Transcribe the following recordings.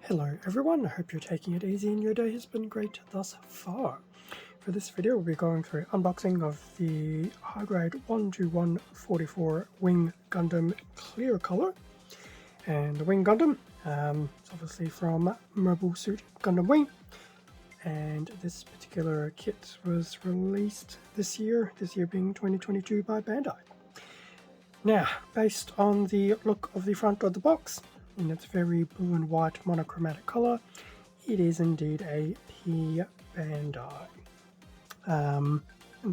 Hello everyone, I hope you're taking it easy and your day has been great thus far. For this video we'll be going through unboxing of the high grade 12144 Wing Gundam Clear Color. And the Wing Gundam, it's obviously from Mobile Suit Gundam Wing. And this particular kit was released this year being 2022 by Bandai. Now, based on the look of the front of the box, in its very blue and white monochromatic color, it is indeed a P Bandai. And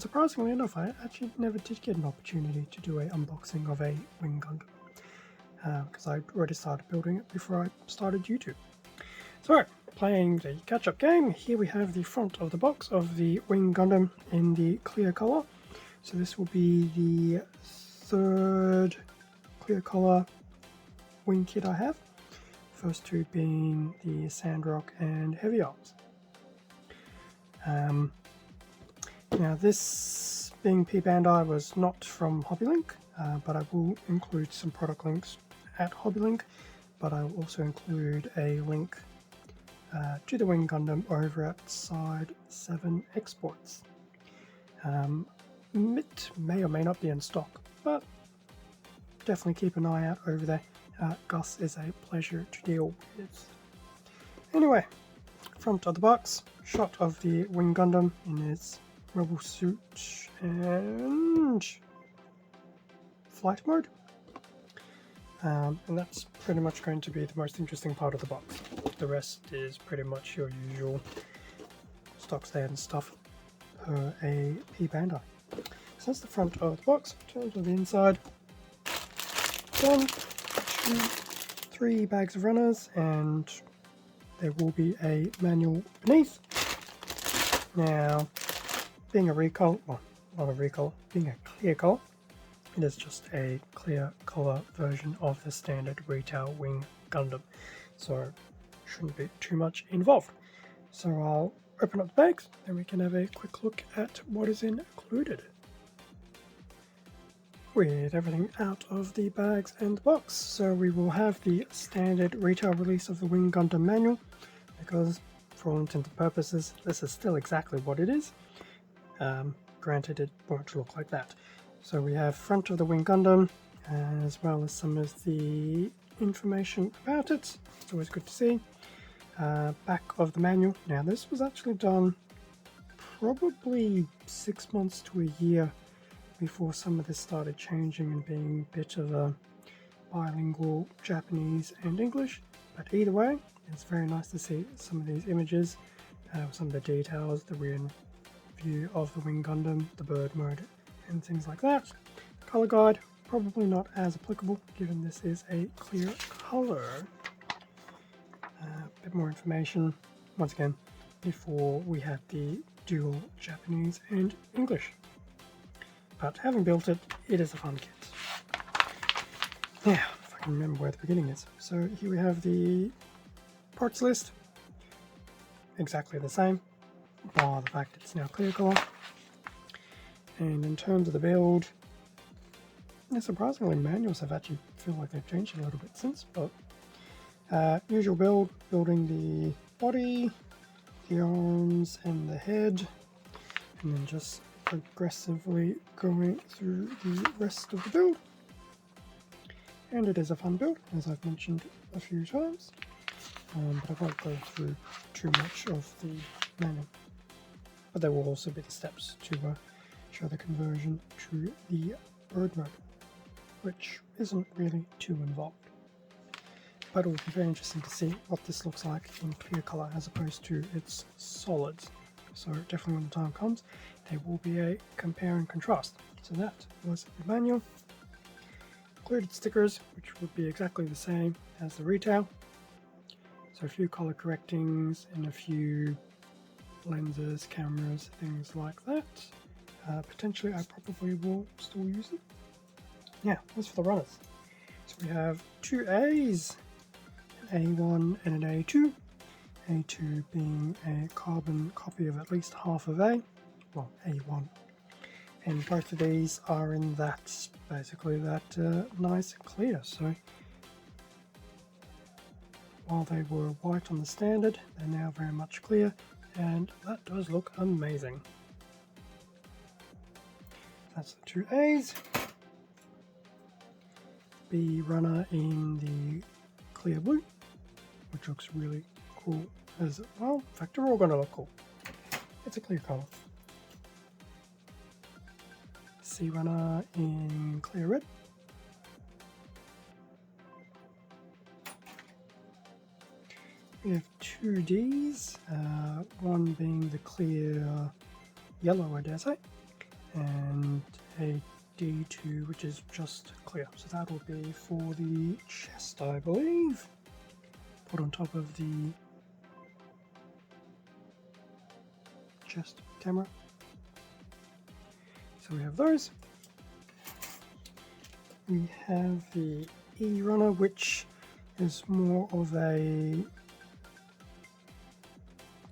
surprisingly enough, I actually never did get an opportunity to do an unboxing of a Wing Gundam, because I already started building it before I started YouTube. So, playing the catch-up game, here we have the front of the box of the Wing Gundam in the clear color. So this will be the third clear color wing kit I have. First two being the Sandrock and Heavy Arms. Now this being P Bandai was not from HobbyLink, but I will include some product links at HobbyLink, but I will also include a link to the Wing Gundam over at Side 7 Exports. It may or may not be in stock, but definitely keep an eye out over there. Gus is a pleasure to deal with. Anyway, front of the box, shot of the Wing Gundam in its mobile suit and flight mode. And that's pretty much going to be the most interesting part of the box. The rest is pretty much your usual stock standard stuff per a P Bandai. So that's the front of the box. In terms of the inside, 1, 2, 3 bags of runners, and there will be a manual beneath. Now, being a recolor, well, not a recolor, being a clear color, it is just a clear color version of the standard retail Wing Gundam, so shouldn't be too much involved. So I'll open up the bags and we can have a quick look at what is included. With everything out of the bags and the box, so we will have the standard retail release of the Wing Gundam manual, because for all intents and purposes this is still exactly what it is. Granted, it won't look like that. So we have front of the Wing Gundam, as well as some of the information about it. It's always good to see. Back of the manual. Now this was actually done probably 6 months to a year before some of this started changing and being a bit of a bilingual Japanese and English. But either way, it's very nice to see some of these images, some of the details, the rear view of the Wing Gundam, the bird mode, and things like that. Color guide, probably not as applicable given this is a clear color. A bit more information, once again, before we have the dual Japanese and English. But having built it, it is a fun kit. Now, if I can remember where the beginning is. So here we have the parts list, exactly the same, bar the fact it's now clear color. And in terms of the build, surprisingly manuals have actually feel like they've changed a little bit since, but usual build, building the body, the arms and the head, and then just progressively going through the rest of the build. And it is a fun build, as I've mentioned a few times, but I won't go through too much of the manual. But there will also be the steps to show the conversion to the bird mode, which isn't really too involved. But it will be very interesting to see what this looks like in clear color as opposed to its solids. So definitely when the time comes, there will be a compare and contrast. So that was the manual. Included stickers, which would be exactly the same as the retail. So a few color correctings and a few lenses, cameras, things like that. Potentially I probably will still use it. Yeah, as for the runners. So we have two A's, an A1 and an A2. A2 being a carbon copy of at least half of A, well A1. And both of these are in that, basically that nice clear. So while they were white on the standard, they're now very much clear, and that does look amazing. That's the two A's. B runner in the clear blue, which looks really cool as well. In fact, they're all going to look cool. It's a clear color. C runner in clear red. We have two Ds, one being the clear yellow, I dare say, and a D2 which is just clear. So that will be for the chest, I believe. Put on top of the chest camera. So we have those. We have the E runner, which is more of a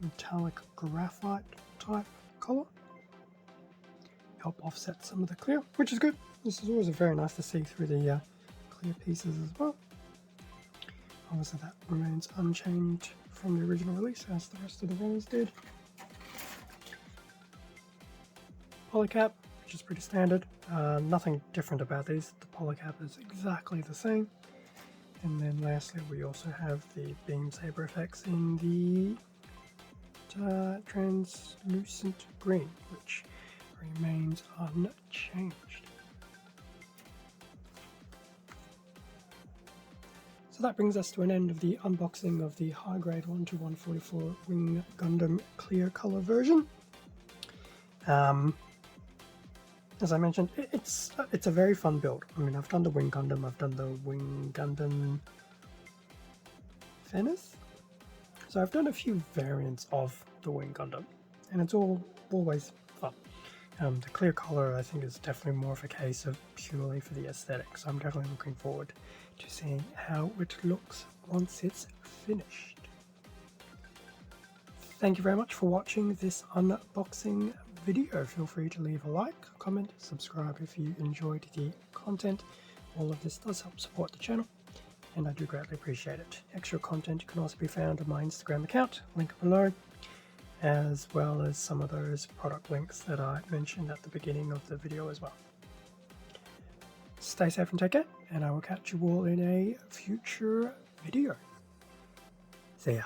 metallic graphite type color. Help offset some of the clear, which is good. This is always very nice to see through the clear pieces as well. Obviously that remains unchanged from the original release, as the rest of the runners did. Polycap, which is pretty standard. Nothing different about these. The polycap is exactly the same. And then lastly, we also have the beam saber effects in the translucent green, which remains unchanged. So that brings us to an end of the unboxing of the high grade 12144 Wing Gundam clear color version. As I mentioned, it's a very fun build. I mean, I've done the Wing Gundam, I've done the Wing Gundam Venice. So I've done a few variants of the Wing Gundam, and it's always fun. The clear color, I think, is definitely more of a case of purely for the aesthetics. I'm definitely looking forward to seeing how it looks once it's finished. Thank you very much for watching this unboxing video. Feel free to leave a like, comment, subscribe if you enjoyed the content. All of this does help support the channel, and I do greatly appreciate it. Extra content can also be found on my Instagram account, link below, as well as some of those product links that I mentioned at the beginning of the video as well. Stay safe and take care, and I will catch you all in a future video. See ya.